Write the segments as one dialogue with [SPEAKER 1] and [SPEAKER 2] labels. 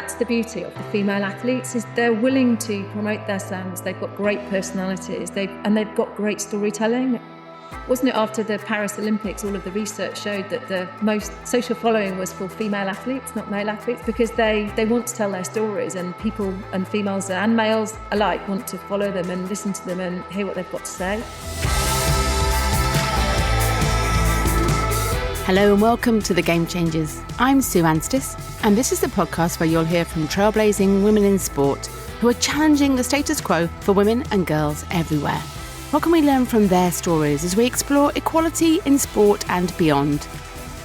[SPEAKER 1] that's the beauty of the female athletes, is they're willing to promote their slams. They've got great personalities, they've got great storytelling. Wasn't it after the Paris Olympics, all of the research showed that the most social following was for female athletes, not male athletes, because they want to tell their stories, and people and females and males alike want to follow them and listen to them and hear what they've got to say.
[SPEAKER 2] Hello and welcome to The Game Changers. I'm Sue Anstis, and this is the podcast where you'll hear from trailblazing women in sport who are challenging the status quo for women and girls everywhere. What can we learn from their stories as we explore equality in sport and beyond?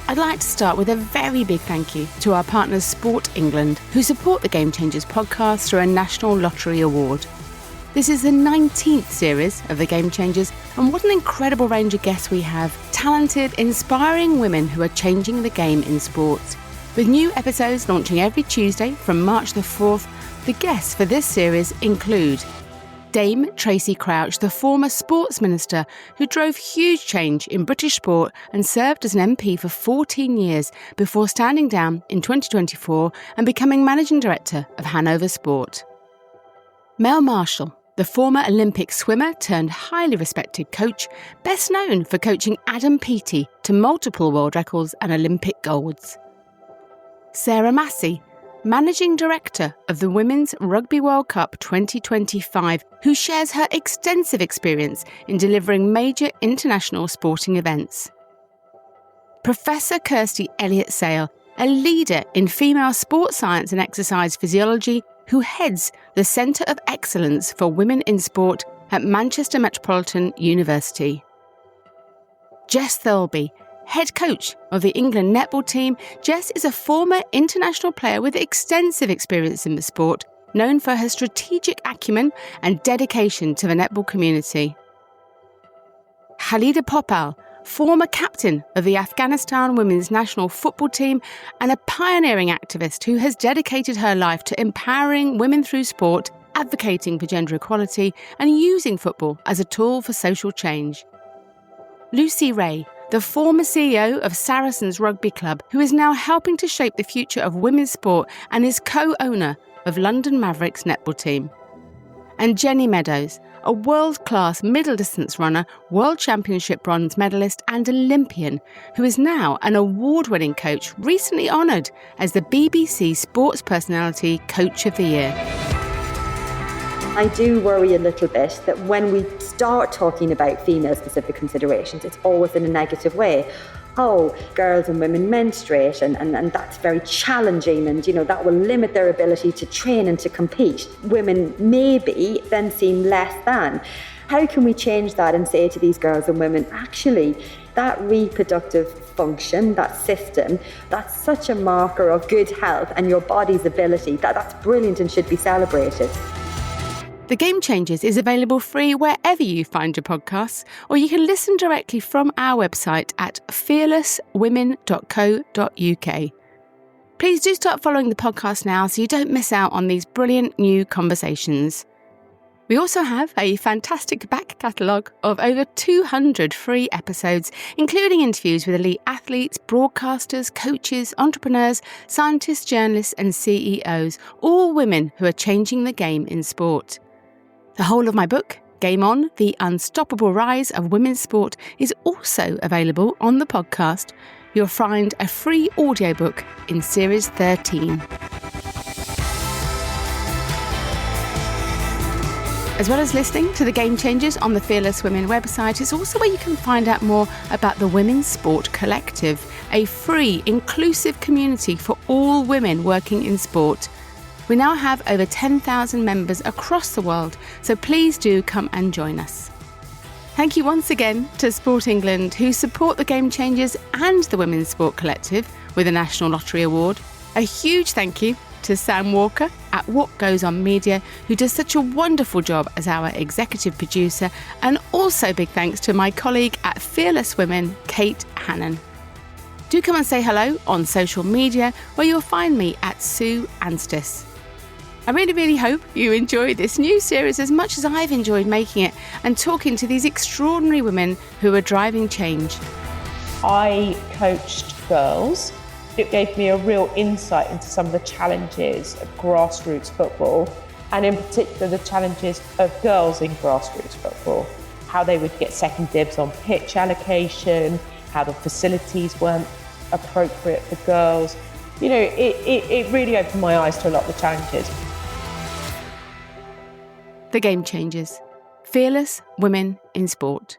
[SPEAKER 2] I'd like to start with a very big thank you to our partners Sport England, who support the Game Changers podcast through a National Lottery Award. This is the 19th series of the Game Changers, and what an incredible range of guests we have. Talented, inspiring women who are changing the game in sport. With new episodes launching every Tuesday from March the 4th, the guests for this series include Dame Tracey Crouch, the former sports minister who drove huge change in British sport and served as an MP for 14 years before standing down in 2024 and becoming managing director of Hanover Sport. Mel Marshall, the former Olympic swimmer turned highly respected coach, best known for coaching Adam Peaty to multiple world records and Olympic golds. Sarah Massey, Managing Director of the Women's Rugby World Cup 2025, who shares her extensive experience in delivering major international sporting events. Professor Kirsty Elliott-Sale, a leader in female sports science and exercise physiology, who heads the Centre of Excellence for Women in Sport at Manchester Metropolitan University. Jess Thirlby, head coach of the England netball team. Jess is a former international player with extensive experience in the sport, known for her strategic acumen and dedication to the netball community. Khalida Popal, former captain of the Afghanistan women's national football team and a pioneering activist who has dedicated her life to empowering women through sport, advocating for gender equality and using football as a tool for social change. Lucy Ray, the former CEO of Saracens Rugby Club, who is now helping to shape the future of women's sport and is co-owner of London Mavericks netball team. And Jenny Meadows, a world-class middle distance runner, world championship bronze medalist and Olympian, who is now an award-winning coach, recently honoured as the BBC Sports Personality Coach of the Year.
[SPEAKER 3] I do worry a little bit that when we start talking about female-specific considerations, it's always in a negative way. Oh, girls and women menstruate and that's very challenging and, that will limit their ability to train and to compete. Women maybe then seem less than. How can we change that and say to these girls and women, actually, that reproductive function, that system, that's such a marker of good health and your body's ability, that's brilliant and should be celebrated.
[SPEAKER 2] The Game Changers is available free wherever you find your podcasts, or you can listen directly from our website at fearlesswomen.co.uk. Please do start following the podcast now so you don't miss out on these brilliant new conversations. We also have a fantastic back catalogue of over 200 free episodes, including interviews with elite athletes, broadcasters, coaches, entrepreneurs, scientists, journalists and CEOs, all women who are changing the game in sport. The whole of my book, Game On, The Unstoppable Rise of Women's Sport, is also available on the podcast. You'll find a free audiobook in Series 13. As well as listening to The Game Changers on the Fearless Women website, it's also where you can find out more about the Women's Sport Collective, a free, inclusive community for all women working in sport. We now have over 10,000 members across the world, so please do come and join us. Thank you once again to Sport England, who support the Game Changers and the Women's Sport Collective with a National Lottery Award. A huge thank you to Sam Walker at What Goes On Media, who does such a wonderful job as our executive producer, and also big thanks to my colleague at Fearless Women, Kate Hannon. Do come and say hello on social media, where you'll find me at Sue Anstis. I really hope you enjoy this new series as much as I've enjoyed making it and talking to these extraordinary women who are driving change.
[SPEAKER 4] I coached girls It gave me a real insight into some of the challenges of grassroots football, and in particular the challenges of girls in grassroots football, how they would get second dibs on pitch allocation, how the facilities weren't appropriate for girls. You know, it really opened my eyes to a lot of the challenges.
[SPEAKER 2] The Game Changers. Fearless Women in Sport.